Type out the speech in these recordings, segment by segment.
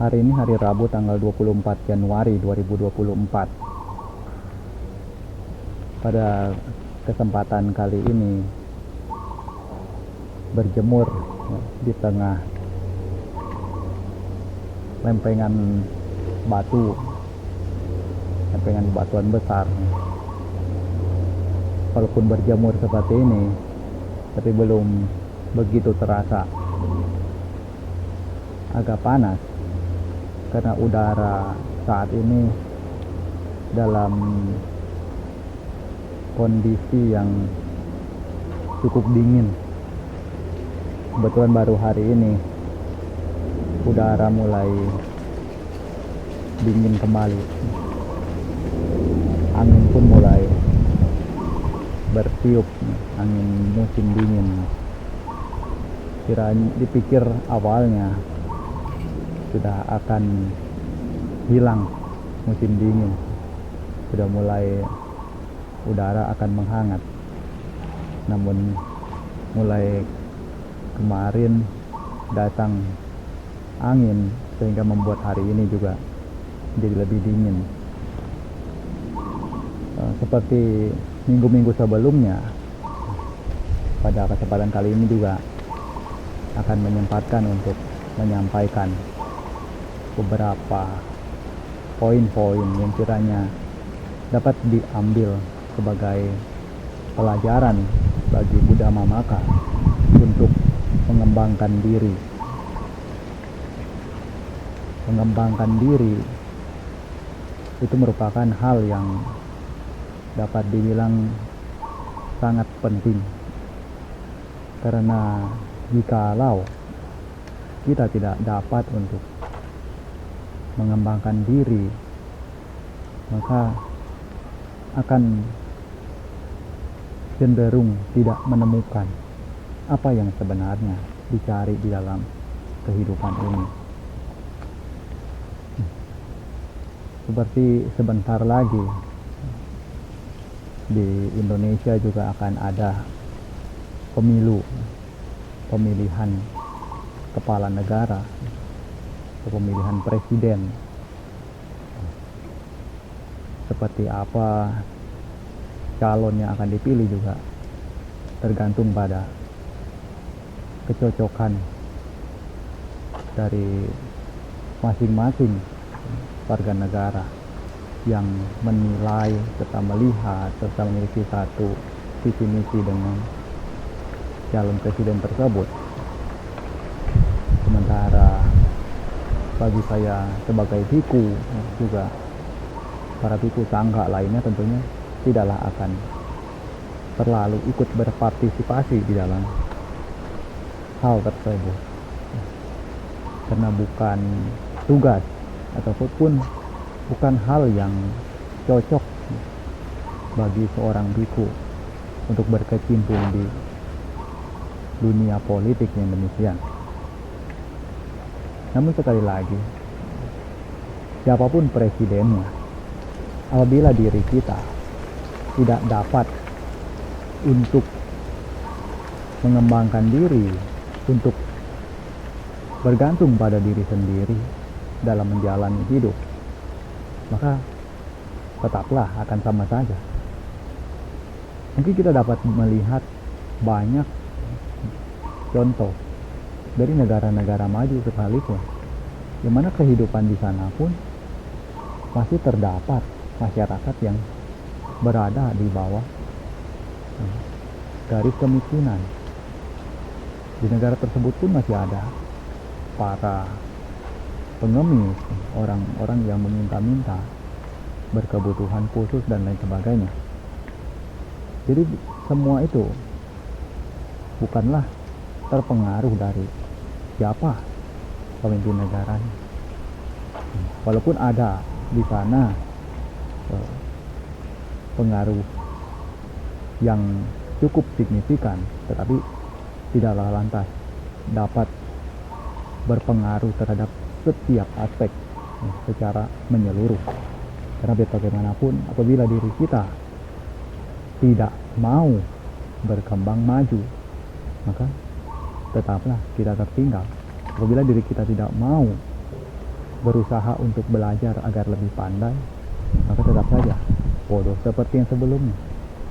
Hari ini hari Rabu tanggal 24 Januari 2024. Pada kesempatan kali ini berjemur di tengah lempengan batuan besar. Walaupun berjemur seperti ini, tapi belum begitu terasa. Agak panas karena udara saat ini dalam kondisi yang cukup dingin. Kebetulan baru hari ini udara mulai dingin kembali. Angin pun mulai bertiup, angin musim dingin. Dipikir awalnya sudah akan hilang musim dingin, sudah mulai udara akan menghangat, namun mulai kemarin datang angin sehingga membuat hari ini juga jadi lebih dingin. Seperti minggu-minggu sebelumnya, pada kesempatan kali ini juga akan menyempatkan untuk menyampaikan beberapa poin-poin yang kiranya dapat diambil sebagai pelajaran bagi Buddha Mamaka untuk mengembangkan diri. Mengembangkan diri itu merupakan hal yang dapat dibilang sangat penting, karena jikalau kita tidak dapat untuk mengembangkan diri, maka akan cenderung tidak menemukan apa yang sebenarnya dicari di dalam kehidupan ini. Seperti sebentar lagi di Indonesia juga akan ada pemilihan kepala negara, pemilihan presiden. Seperti apa calon yang akan dipilih juga tergantung pada kecocokan dari masing-masing warga negara yang menilai serta melihat serta memiliki satu visi misi dengan calon presiden tersebut. Sementara bagi saya sebagai biku, juga para biku sangga lainnya tentunya tidaklah akan terlalu ikut berpartisipasi di dalam hal tersebut, karena bukan tugas ataupun bukan hal yang cocok bagi seorang biku untuk berkecimpung di dunia politik yang demikian. Namun sekali lagi, siapapun presidennya, apabila diri kita tidak dapat untuk mengembangkan diri, untuk bergantung pada diri sendiri dalam menjalani hidup, maka tetaplah akan sama saja. Mungkin kita dapat melihat banyak contoh dari negara-negara maju sekalipun, di mana kehidupan di sana pun masih terdapat masyarakat yang berada di bawah garis kemiskinan. Di negara tersebut pun masih ada para pengemis, orang-orang yang meminta-minta, berkebutuhan khusus dan lain sebagainya. Jadi semua itu bukanlah terpengaruh dari siapa pemimpin negaranya. Walaupun ada di sana pengaruh yang cukup signifikan, tetapi tidaklah lantas dapat berpengaruh terhadap setiap aspek secara menyeluruh. Karena bagaimanapun, apabila diri kita tidak mau berkembang maju, maka tetaplah kita tertinggal. Apabila diri kita tidak mau berusaha untuk belajar agar lebih pandai, maka tetap saja bodoh seperti yang sebelumnya.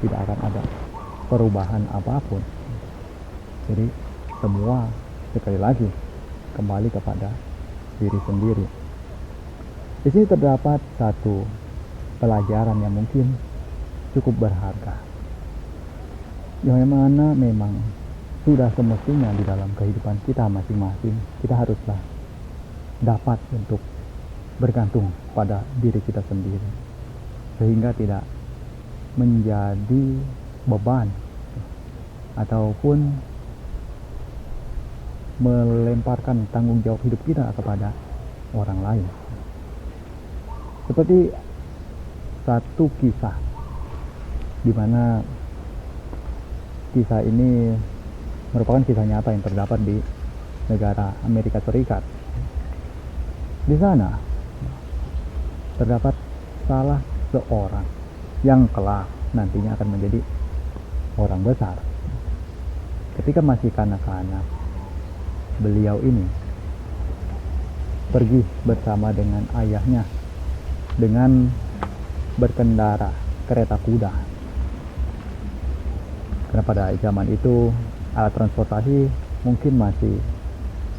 Tidak akan ada perubahan apapun. Jadi semua sekali lagi kembali kepada diri sendiri. Di sini terdapat satu pelajaran yang mungkin cukup berharga, yang mana memang sudah semestinya di dalam kehidupan kita masing-masing kita haruslah dapat untuk bergantung pada diri kita sendiri, sehingga tidak menjadi beban ataupun melemparkan tanggung jawab hidup kita kepada orang lain. Seperti satu kisah di mana kisah ini merupakan kisah nyata yang terdapat di negara Amerika Serikat. Di sana terdapat salah seorang yang kelak nantinya akan menjadi orang besar. Ketika masih kanak-kanak, beliau ini pergi bersama dengan ayahnya dengan berkendara kereta kuda. Karena pada zaman itu alat transportasi mungkin masih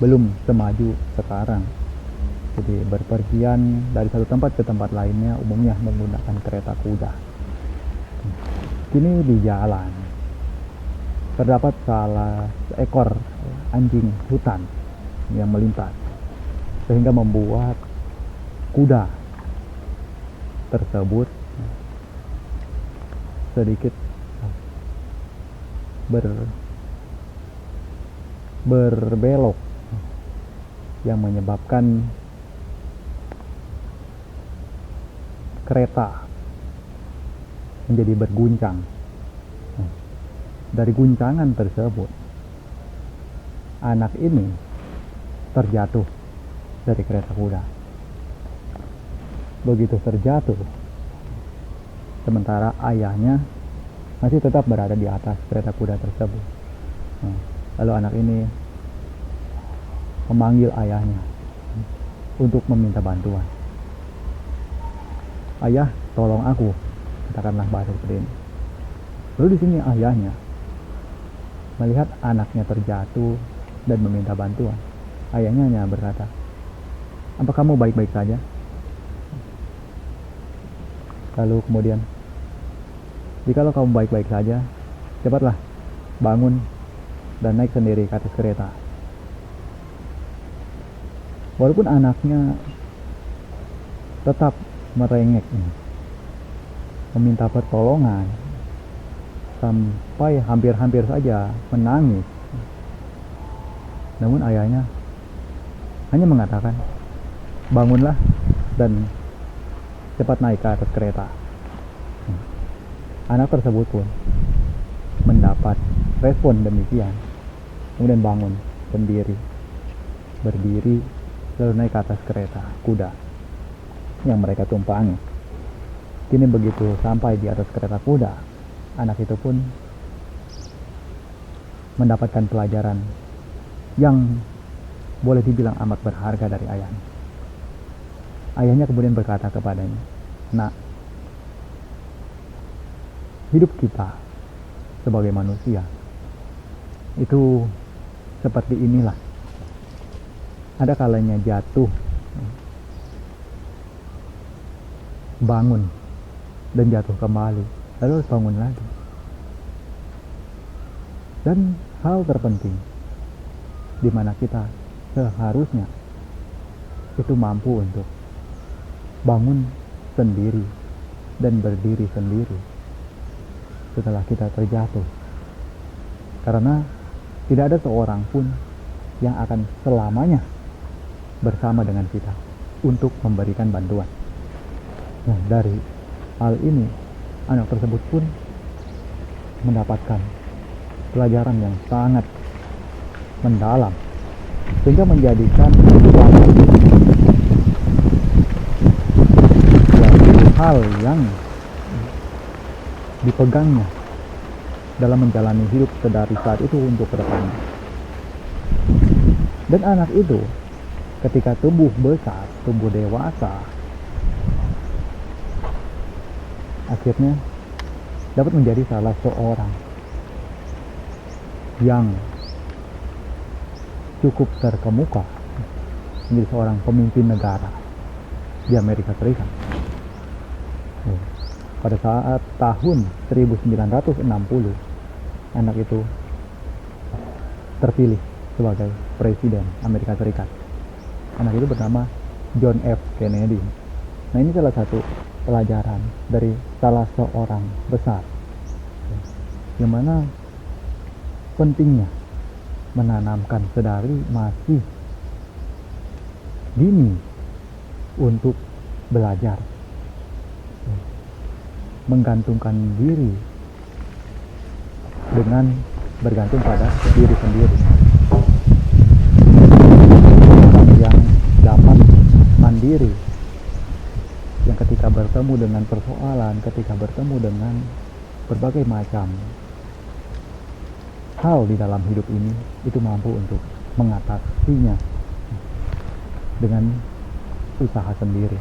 belum semaju sekarang. Jadi berpergian dari satu tempat ke tempat lainnya umumnya menggunakan kereta kuda. Kini di jalan terdapat salah seekor anjing hutan yang melintas, sehingga membuat kuda tersebut sedikit berbelok, yang menyebabkan kereta menjadi berguncang. Dari guncangan tersebut, anak ini terjatuh dari kereta kuda. Begitu terjatuh, sementara ayahnya masih tetap berada di atas kereta kuda tersebut. Lalu anak ini memanggil ayahnya untuk meminta bantuan. "Ayah, tolong aku," katakanlah bahasa seperti ini. Lalu di sini ayahnya melihat anaknya terjatuh dan meminta bantuan. Ayahnya hanya berkata, "Apa kamu baik-baik saja?" Lalu kemudian, "Jikalau kamu baik-baik saja, cepatlah bangun dan naik sendiri ke atas kereta." Walaupun anaknya tetap merengek, meminta pertolongan, sampai hampir-hampir saja menangis, namun ayahnya hanya mengatakan, "Bangunlah dan cepat naik ke atas kereta." Anak tersebut pun mendapat respon demikian, kemudian bangun sendiri, berdiri, lalu naik ke atas kereta kuda yang mereka tumpangi. Kini begitu sampai di atas kereta kuda, anak itu pun mendapatkan pelajaran yang boleh dibilang amat berharga dari ayahnya. Ayahnya kemudian berkata kepadanya, "Nak, hidup kita sebagai manusia itu seperti inilah. Ada kalanya jatuh, bangun, dan jatuh kembali, lalu harus bangun lagi. Dan hal terpenting di mana kita seharusnya itu mampu untuk bangun sendiri dan berdiri sendiri setelah kita terjatuh. Karena tidak ada seorang pun yang akan selamanya bersama dengan kita untuk memberikan bantuan. Nah, dari hal ini anak tersebut pun mendapatkan pelajaran yang sangat mendalam, sehingga menjadikan hal yang dipegangnya dalam menjalani hidup dari saat itu untuk ke depannya. Dan anak itu ketika tumbuh besar, tumbuh dewasa, akhirnya dapat menjadi salah seorang yang cukup terkemuka, menjadi seorang pemimpin negara di Amerika Serikat. Pada saat tahun 1960, anak itu terpilih sebagai presiden Amerika Serikat. Anak itu bernama John F. Kennedy. Nah, ini salah satu pelajaran dari salah seorang besar, yang mana pentingnya menanamkan sedari masih dini untuk belajar, menggantungkan diri dengan bergantung pada diri sendiri. Orang yang dapat mandiri, yang ketika bertemu dengan persoalan, ketika bertemu dengan berbagai macam hal di dalam hidup ini, itu mampu untuk mengatasinya dengan usaha sendiri.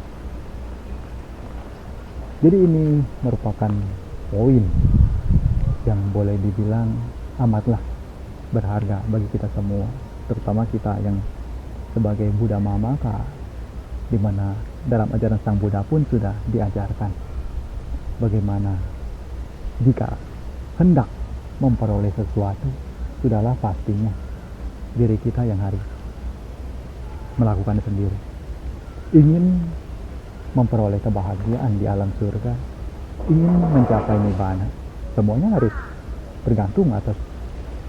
Jadi ini merupakan poin yang boleh dibilang amatlah berharga bagi kita semua, terutama kita yang sebagai Buddha Mamaka, di mana dalam ajaran Sang Buddha pun sudah diajarkan bagaimana jika hendak memperoleh sesuatu, sudahlah pastinya diri kita yang harus melakukan sendiri. Ingin memperoleh kebahagiaan di alam surga, ingin mencapai nibbana, semuanya harus bergantung atas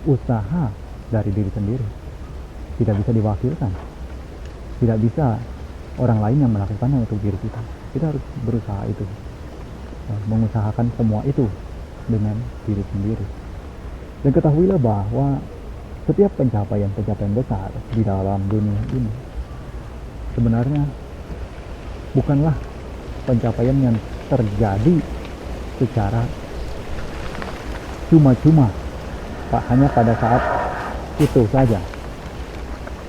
usaha dari diri sendiri. Tidak bisa diwakilkan, tidak bisa orang lain yang melakukannya untuk diri kita. Kita harus berusaha itu, mengusahakan semua itu dengan diri sendiri. Dan ketahuilah bahwa setiap pencapaian besar di dalam dunia ini sebenarnya bukanlah pencapaian yang terjadi secara cuma-cuma, hanya pada saat itu saja.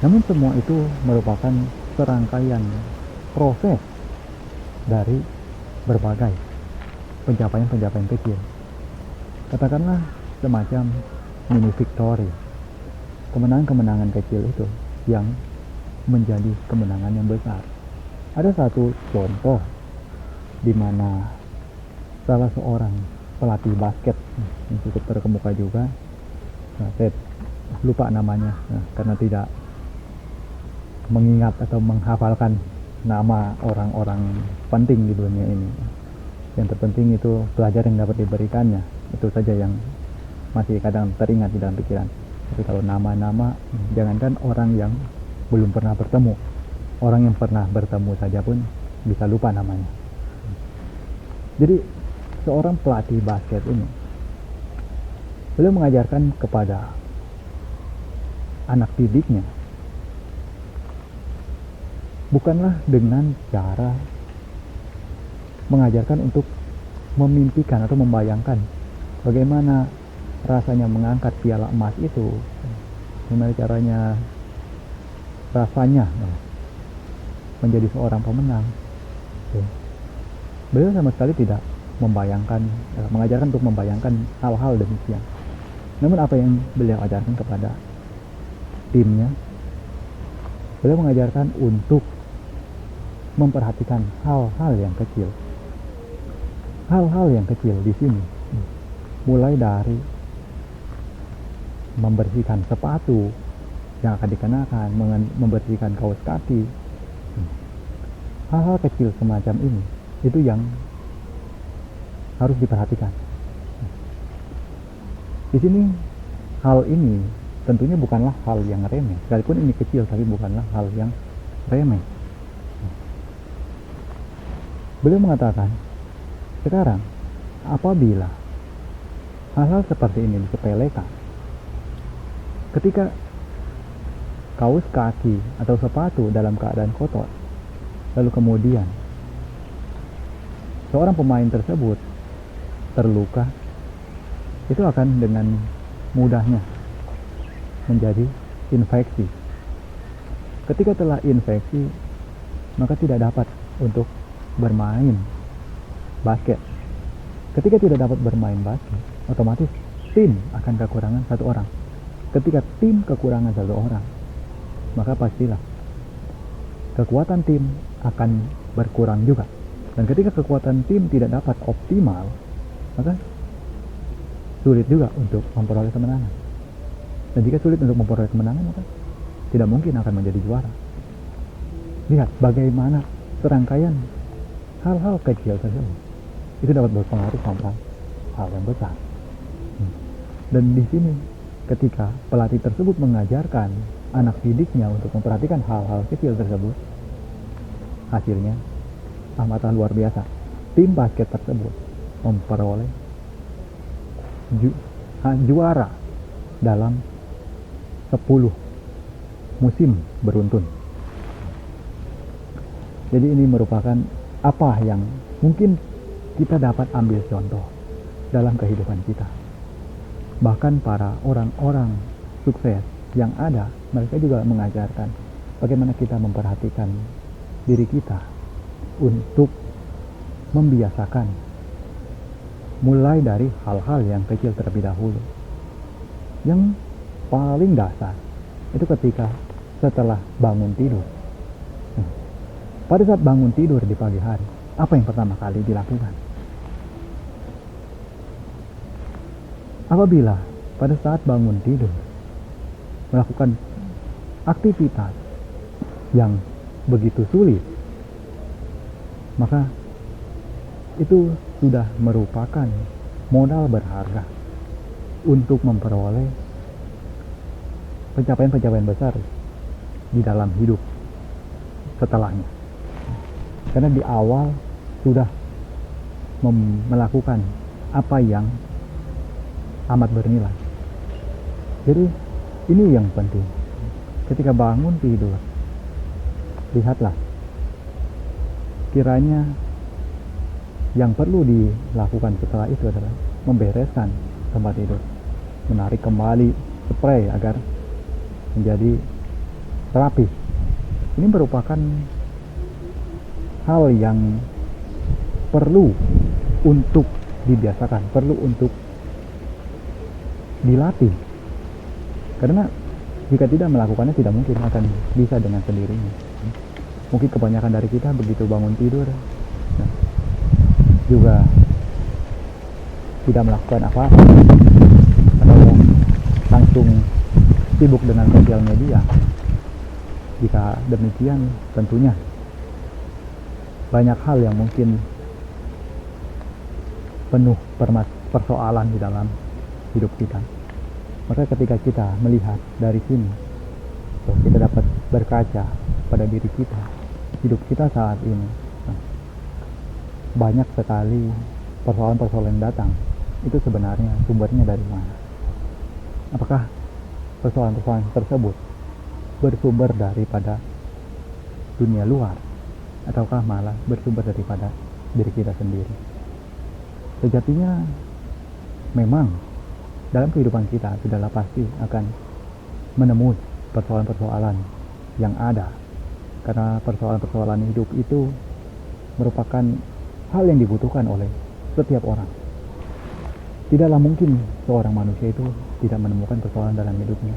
Namun semua itu merupakan serangkaian proses dari berbagai pencapaian kecil. Katakanlah semacam mini victory, kemenangan-kemenangan kecil itu yang menjadi kemenangan yang besar. Ada satu contoh di mana salah seorang pelatih basket yang cukup terkemuka juga, saya lupa namanya karena tidak mengingat atau menghafalkan nama orang-orang penting di dunia ini. Yang terpenting itu pelajaran yang dapat diberikannya, itu saja yang masih kadang teringat di dalam pikiran. Tapi kalau nama-nama, jangankan orang yang belum pernah bertemu, orang yang pernah bertemu saja pun bisa lupa namanya. Jadi seorang pelatih basket ini, beliau mengajarkan kepada anak didiknya, bukanlah dengan cara mengajarkan untuk memimpikan atau membayangkan bagaimana rasanya mengangkat piala emas itu, bagaimana caranya rasanya menjadi seorang pemenang. Beliau sama sekali tidak mengajarkan untuk membayangkan hal-hal demikian. Namun apa yang beliau ajarkan kepada timnya, beliau mengajarkan untuk memperhatikan hal-hal yang kecil. Hal-hal yang kecil di sini, mulai dari membersihkan sepatu yang akan dikenakan, membersihkan kaos kaki. Hal-hal kecil semacam ini, itu yang harus diperhatikan. Di sini hal ini tentunya bukanlah hal yang remeh, sekalipun ini kecil, tapi bukanlah hal yang remeh. Beliau mengatakan, sekarang apabila hal-hal seperti ini disepelekan, ketika kaos kaki atau sepatu dalam keadaan kotor, lalu kemudian seorang pemain tersebut terluka, itu akan dengan mudahnya menjadi infeksi. Ketika telah infeksi, maka tidak dapat untuk bermain basket. Ketika tidak dapat bermain basket, otomatis tim akan kekurangan satu orang. Ketika tim kekurangan satu orang, maka pastilah kekuatan tim akan berkurang juga. Dan ketika kekuatan tim tidak dapat optimal, maka sulit juga untuk memperoleh kemenangan. Dan jika sulit untuk memperoleh kemenangan, maka tidak mungkin akan menjadi juara. Lihat bagaimana serangkaian hal-hal kecil tersebut itu dapat berpengaruh sampai hal yang besar. Dan di sini ketika pelatih tersebut mengajarkan anak didiknya untuk memperhatikan hal-hal kecil tersebut, hasilnya amatlah luar biasa. Tim basket tersebut memperoleh juara dalam 10 musim beruntun. Jadi ini merupakan apa yang mungkin kita dapat ambil contoh dalam kehidupan kita. Bahkan para orang-orang sukses yang ada, mereka juga mengajarkan bagaimana kita memperhatikan diri kita untuk membiasakan mulai dari hal-hal yang kecil terlebih dahulu. Yang paling dasar itu ketika setelah bangun tidur. Pada saat bangun tidur di pagi hari, apa yang pertama kali dilakukan? Apabila pada saat bangun tidur melakukan aktivitas yang begitu sulit, maka itu sudah merupakan modal berharga untuk memperoleh pencapaian-pencapaian besar di dalam hidup setelahnya. Karena di awal sudah melakukan apa yang amat bernilai. Jadi ini yang penting. Ketika bangun tidur, lihatlah kiranya yang perlu dilakukan setelah itu adalah membereskan tempat tidur, menarik kembali spray agar menjadi rapi. Ini merupakan hal yang perlu untuk dibiasakan, perlu untuk dilatih. Karena jika tidak melakukannya, tidak mungkin akan bisa dengan sendirinya. Mungkin kebanyakan dari kita begitu bangun tidur, juga tidak melakukan apa-apa, atau langsung sibuk dengan sosial media. Jika demikian, tentunya banyak hal yang mungkin penuh persoalan di dalam hidup kita. Maka ketika kita melihat dari sini, kita dapat berkaca pada diri kita, hidup kita saat ini. Banyak sekali persoalan-persoalan yang datang. Itu sebenarnya sumbernya dari mana? Apakah persoalan-persoalan tersebut bersumber daripada dunia luar, ataukah malah bersumber daripada diri kita sendiri? Sejatinya memang dalam kehidupan kita sudahlah pasti akan menemui persoalan-persoalan yang ada, karena persoalan-persoalan hidup itu merupakan hal yang dibutuhkan oleh setiap orang. Tidaklah mungkin seorang manusia itu tidak menemukan persoalan dalam hidupnya.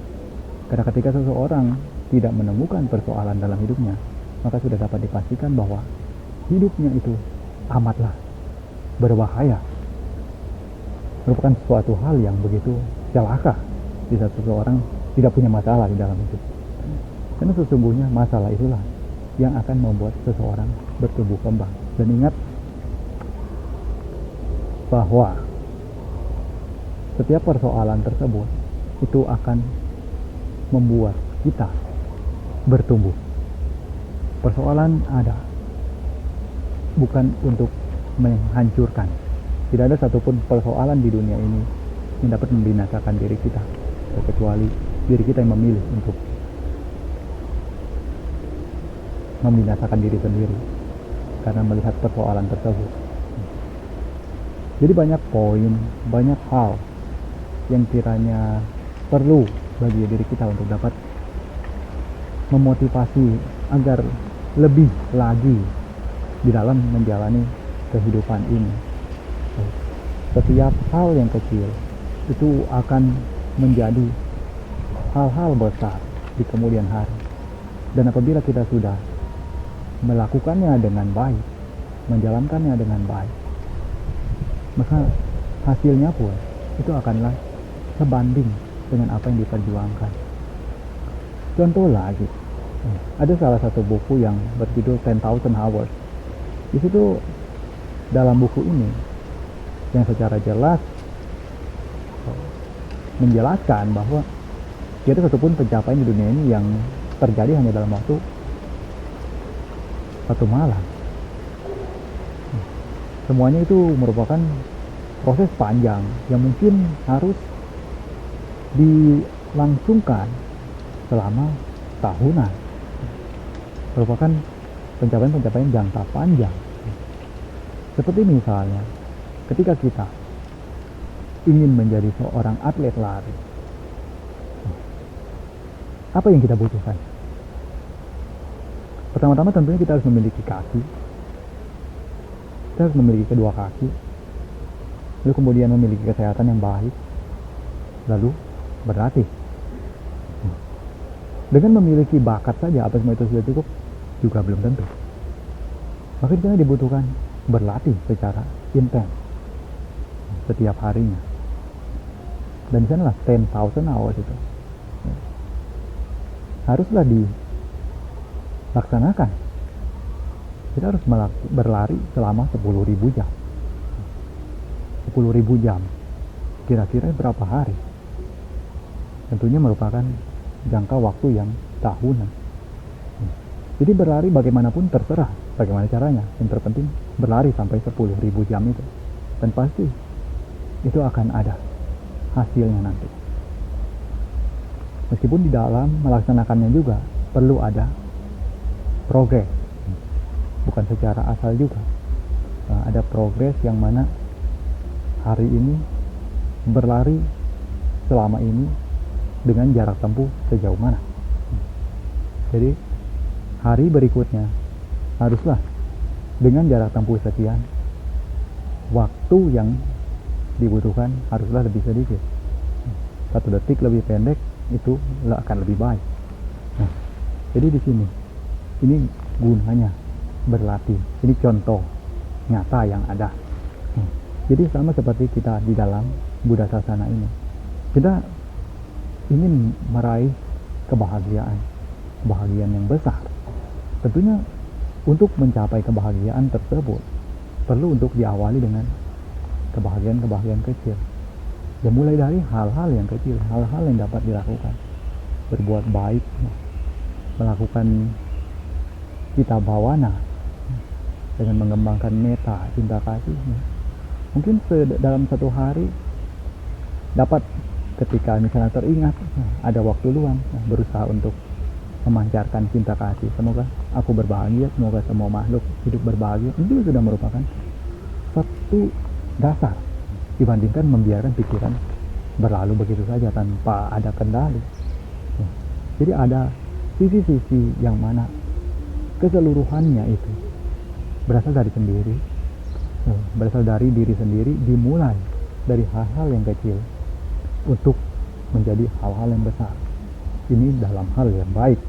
Karena ketika seseorang tidak menemukan persoalan dalam hidupnya, maka sudah dapat dipastikan bahwa hidupnya itu amatlah berbahaya. Merupakan suatu hal yang begitu celaka jika seseorang tidak punya masalah di dalam hidup. Karena sesungguhnya masalah itulah yang akan membuat seseorang bertumbuh kembang. Dan ingat bahwa setiap persoalan tersebut itu akan membuat kita bertumbuh. Persoalan ada bukan untuk menghancurkan. Tidak ada satupun persoalan di dunia ini yang dapat membinasakan diri kita, kecuali diri kita yang memilih untuk membinasakan diri sendiri karena melihat persoalan tersebut. Jadi banyak poin, banyak hal yang kiranya perlu bagi diri kita untuk dapat memotivasi agar lebih lagi di dalam menjalani kehidupan ini. Setiap hal yang kecil itu akan menjadi hal-hal besar di kemudian hari. Dan apabila kita sudah melakukannya dengan baik, menjalankannya dengan baik, maka hasilnya pun itu akanlah sebanding dengan apa yang diperjuangkan. Contoh lagi, ada salah satu buku yang berjudul 10,000 Hours. Di situ dalam buku ini yang secara jelas menjelaskan bahwa tidak ada satupun pencapaian di dunia ini yang terjadi hanya dalam waktu satu malam. Semuanya itu merupakan proses panjang yang mungkin harus dilangsungkan selama tahunan. Merupakan pencapaian-pencapaian jangka panjang. Seperti misalnya ketika kita ingin menjadi seorang atlet lari, apa yang kita butuhkan? Pertama-tama tentunya kita harus memiliki kaki. Kita harus memiliki kedua kaki. Lalu kemudian memiliki kesehatan yang baik. Lalu berlatih. Dengan memiliki bakat saja apa semua itu sudah cukup? Juga belum tentu. Maka di sana dibutuhkan berlatih secara intens setiap harinya. Dan di sanalah 10,000 hours itu haruslah dilaksanakan. Kita harus berlari selama 10.000 jam. 10.000 jam kira-kira berapa hari? Tentunya merupakan jangka waktu yang tahunan. Jadi berlari bagaimanapun terserah bagaimana caranya. Yang terpenting berlari sampai 10.000 jam itu. Dan pasti itu akan ada hasilnya nanti. Meskipun di dalam melaksanakannya juga perlu ada progres. Bukan secara asal juga. Ada progres yang mana hari ini berlari selama ini dengan jarak tempuh sejauh mana. Jadi hari berikutnya haruslah dengan jarak tempuh sekian, waktu yang dibutuhkan haruslah lebih sedikit. 1 detik lebih pendek itu akan lebih baik. Nah, jadi di sini ini gunanya berlatih. Ini contoh nyata yang ada. Jadi sama seperti kita di dalam Buddha Sasana ini, kita ingin meraih kebahagiaan yang besar. Tentunya untuk mencapai kebahagiaan tersebut perlu untuk diawali dengan kebahagiaan kecil. Ya mulai dari hal-hal yang kecil, hal-hal yang dapat dilakukan. Berbuat baik, melakukan cita bhavana dengan mengembangkan metta, cinta kasih. Mungkin dalam satu hari dapat ketika misalnya teringat ada waktu luang, berusaha untuk memancarkan cinta kasih. Semoga aku berbahagia, semoga semua makhluk hidup berbahagia. Itu sudah merupakan satu dasar dibandingkan membiarkan pikiran berlalu begitu saja tanpa ada kendali. Jadi ada sisi-sisi yang mana keseluruhannya itu berasal dari sendiri, berasal dari diri sendiri, dimulai dari hal-hal yang kecil untuk menjadi hal-hal yang besar. Ini dalam hal yang baik.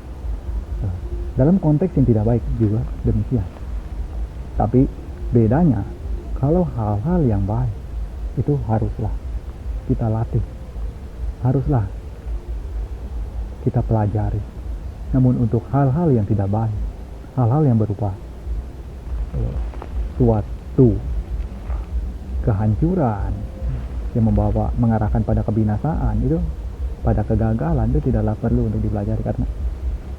Dalam konteks yang tidak baik juga demikian. Tapi bedanya kalau hal-hal yang baik itu haruslah kita latih, haruslah kita pelajari. Namun untuk hal-hal yang tidak baik, hal-hal yang berupa suatu kehancuran yang mengarahkan pada kebinasaan, itu pada kegagalan, itu tidaklah perlu untuk dipelajari, karena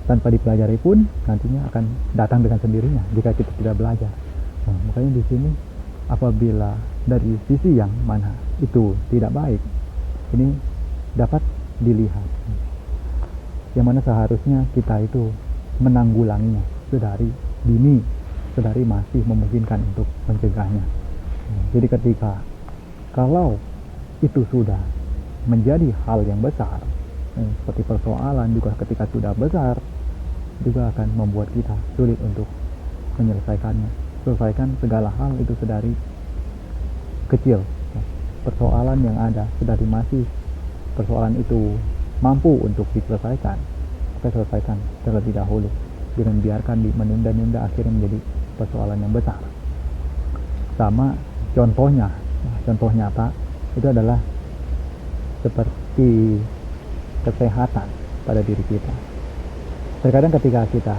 tanpa dipelajari pun nantinya akan datang dengan sendirinya jika kita tidak belajar. Makanya di sini apabila dari sisi yang mana itu tidak baik, ini dapat dilihat, yang mana seharusnya kita itu menanggulanginya sedari dini, sedari masih memungkinkan untuk mencegahnya. Jadi ketika kalau itu sudah menjadi hal yang besar, seperti persoalan juga ketika sudah besar, juga akan membuat kita sulit untuk menyelesaikannya. Selesaikan segala hal itu sedari kecil. Persoalan yang ada sedari masih persoalan itu mampu untuk diselesaikan, maka selesaikan terlebih dahulu. Jangan biarkan menunda-nunda akhirnya menjadi persoalan yang besar. Sama contohnya, contoh nyata itu adalah seperti kesehatan pada diri kita. Terkadang ketika kita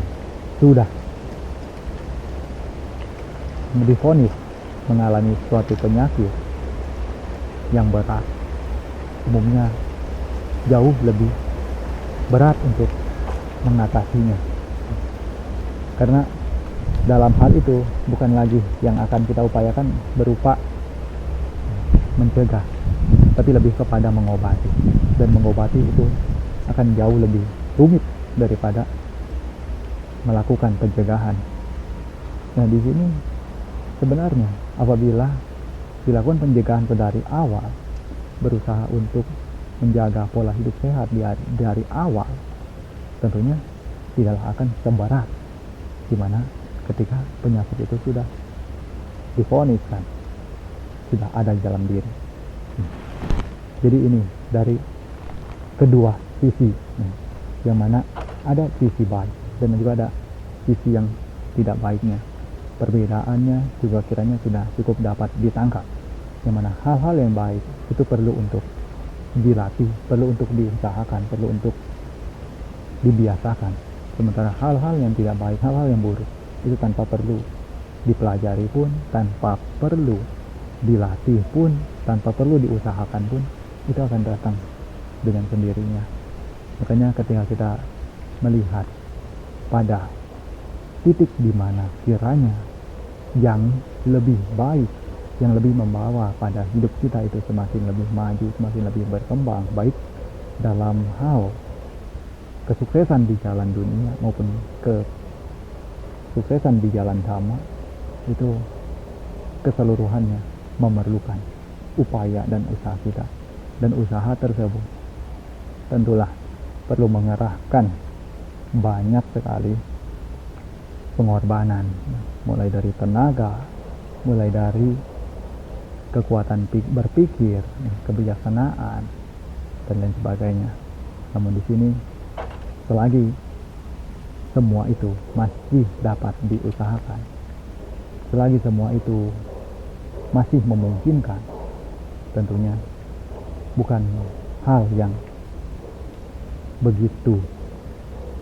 sudah divonis mengalami suatu penyakit yang berat, umumnya jauh lebih berat untuk mengatasinya. Karena dalam hal itu bukan lagi yang akan kita upayakan berupa mencegah, tapi lebih kepada mengobati. Dan mengobati itu akan jauh lebih rumit daripada melakukan pencegahan. Nah, di sini sebenarnya apabila dilakukan pencegahan dari awal, berusaha untuk menjaga pola hidup sehat dari awal, tentunya tidaklah akan seberat dimana ketika penyakit itu sudah divoniskan, sudah ada di dalam diri. Jadi ini dari kedua sisi, yang mana ada sisi baik dan juga ada sisi yang tidak baiknya. Perbedaannya juga kiranya sudah cukup dapat ditangkap, yang mana hal-hal yang baik itu perlu untuk dilatih, perlu untuk diusahakan, perlu untuk dibiasakan. Sementara hal-hal yang tidak baik, hal-hal yang buruk itu tanpa perlu dipelajari pun, tanpa perlu dilatih pun, tanpa perlu diusahakan pun, itu akan datang dengan sendirinya. Makanya ketika kita melihat pada titik di mana kiranya yang lebih baik, yang lebih membawa pada hidup kita itu semakin lebih maju, semakin lebih berkembang, baik dalam hal kesuksesan di jalan dunia maupun kesuksesan di jalan dhamma, itu keseluruhannya memerlukan upaya dan usaha kita. Dan usaha tersebut tentulah perlu mengerahkan banyak sekali pengorbanan, mulai dari tenaga, mulai dari kekuatan berpikir, kebijaksanaan, dan lain sebagainya. Namun di sini selagi semua itu masih dapat diusahakan, selagi semua itu masih memungkinkan, tentunya bukan hal yang begitu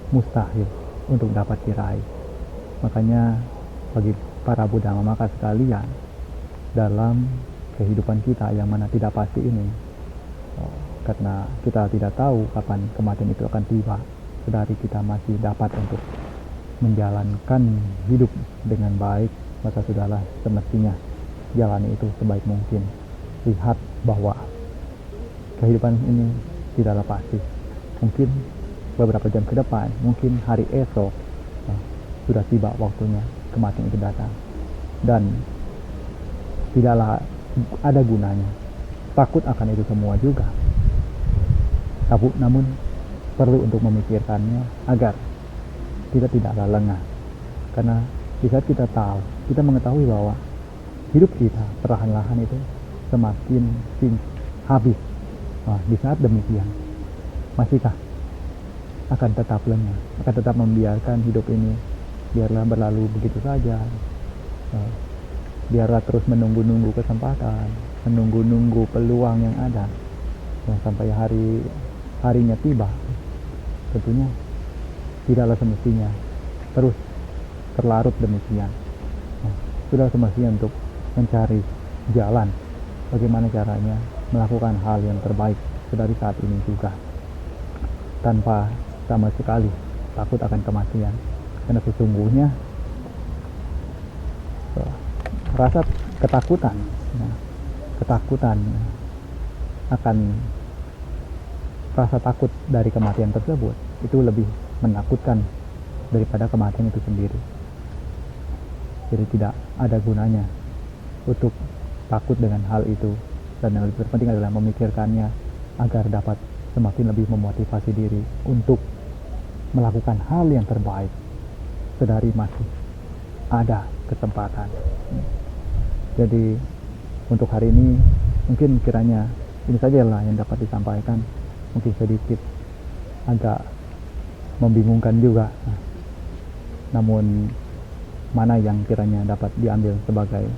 mustahil untuk dapat diraih. Makanya bagi para Buddha maka sekalian, dalam kehidupan kita yang mana tidak pasti ini, karena kita tidak tahu kapan kematian itu akan tiba, sedari kita masih dapat untuk menjalankan hidup dengan baik, maka sudahlah semestinya jalani itu sebaik mungkin. Lihat bahwa kehidupan ini tidaklah pasti. Mungkin beberapa jam ke depan, mungkin hari esok, sudah tiba waktunya kematian itu datang. Dan tidaklah ada gunanya takut akan itu semua juga. Namun perlu untuk memikirkannya agar kita tidaklah lengah. Karena di saat kita tahu, kita mengetahui bahwa hidup kita perlahan-lahan itu semakin habis. Di saat demikian, masihkah akan tetap lengah, akan tetap membiarkan hidup ini biarlah berlalu begitu saja, biarlah terus menunggu-nunggu kesempatan, menunggu-nunggu peluang yang ada, sampai harinya tiba? Tentunya tidaklah semestinya terus terlarut demikian. Sudah semestinya untuk mencari jalan bagaimana caranya melakukan hal yang terbaik dari saat ini juga, tanpa sama sekali takut akan kematian. Karena sesungguhnya rasa ketakutan akan rasa takut dari kematian tersebut itu lebih menakutkan daripada kematian itu sendiri. Jadi tidak ada gunanya untuk takut dengan hal itu, dan yang lebih terpenting adalah memikirkannya agar dapat semakin lebih memotivasi diri untuk melakukan hal yang terbaik sedari masih ada kesempatan. Jadi untuk hari ini mungkin kiranya ini sajalah yang dapat disampaikan, mungkin sedikit agak membingungkan juga, namun mana yang kiranya dapat diambil sebagai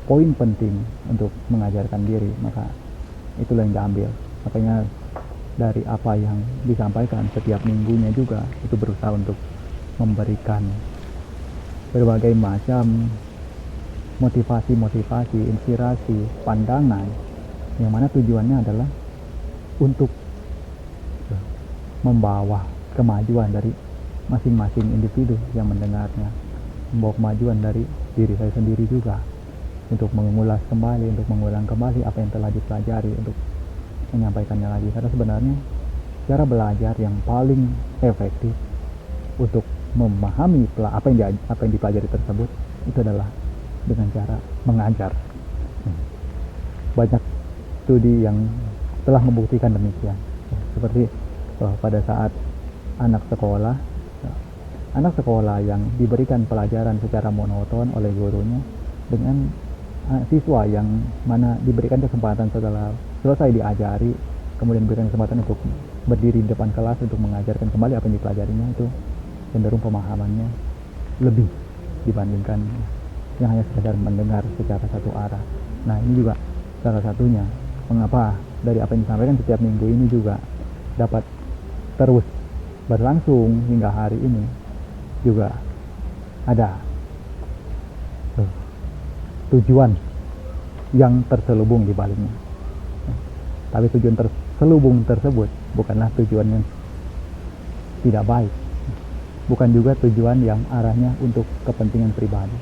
poin penting untuk mengajarkan diri, maka itulah yang diambil. Makanya dari apa yang disampaikan setiap minggunya juga itu berusaha untuk memberikan berbagai macam motivasi, inspirasi, pandangan yang mana tujuannya adalah untuk membawa kemajuan dari masing-masing individu yang mendengarnya, membawa kemajuan dari diri saya sendiri juga, untuk mengulas kembali, untuk mengulang kembali apa yang telah dipelajari, untuk menyampaikannya lagi. Karena sebenarnya cara belajar yang paling efektif untuk memahami apa yang dipelajari tersebut itu adalah dengan cara mengajar. Banyak studi yang telah membuktikan demikian. Seperti pada saat anak sekolah yang diberikan pelajaran secara monoton oleh gurunya dengan siswa yang mana diberikan kesempatan setelah selesai diajari, kemudian diberikan kesempatan untuk berdiri di depan kelas untuk mengajarkan kembali apa yang dipelajarinya, itu cenderung pemahamannya lebih dibandingkan yang hanya sekedar mendengar secara satu arah. Nah, ini juga salah satunya mengapa dari apa yang disampaikan setiap minggu ini juga dapat terus berlangsung hingga hari ini, juga ada tujuan yang terselubung di baliknya. Tapi tujuan terselubung tersebut bukanlah tujuan yang tidak baik, bukan juga tujuan yang arahnya untuk kepentingan pribadi,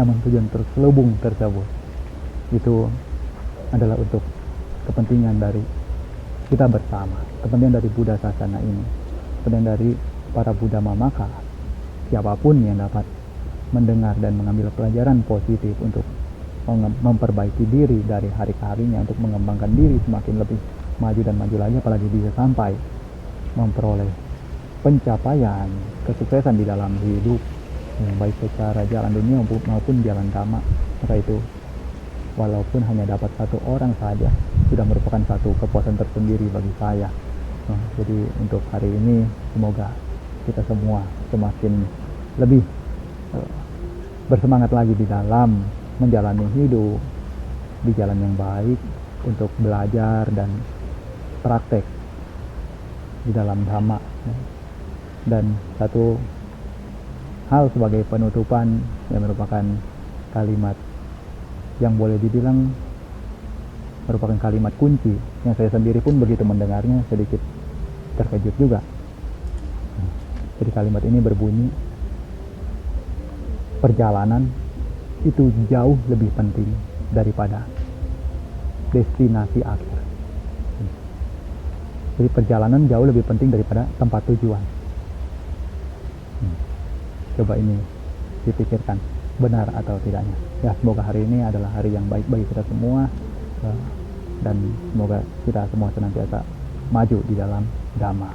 namun tujuan terselubung tersebut itu adalah untuk kepentingan dari kita bersama, kepentingan dari Buddha Sasana ini, kepentingan dari para Buddha Mamaka, siapapun yang dapat mendengar dan mengambil pelajaran positif untuk memperbaiki diri dari hari ke harinya, untuk mengembangkan diri semakin lebih maju dan maju lagi, apalagi bisa sampai memperoleh pencapaian kesuksesan di dalam hidup, baik secara jalan dunia maupun jalan dhamma. Maka itu walaupun hanya dapat satu orang saja sudah merupakan satu kepuasan tersendiri bagi saya. Jadi untuk hari ini semoga kita semua semakin lebih bersemangat lagi di dalam menjalani hidup di jalan yang baik, untuk belajar dan praktek di dalam dhamma. Dan satu hal sebagai penutupan yang merupakan kalimat yang boleh dibilang merupakan kalimat kunci yang saya sendiri pun begitu mendengarnya sedikit terkejut juga. Jadi kalimat ini berbunyi, perjalanan itu jauh lebih penting daripada destinasi akhir. Jadi perjalanan jauh lebih penting daripada tempat tujuan. Coba ini dipikirkan benar atau tidaknya. Ya, semoga hari ini adalah hari yang baik bagi kita semua, dan semoga kita semua senantiasa maju di dalam Dhamma.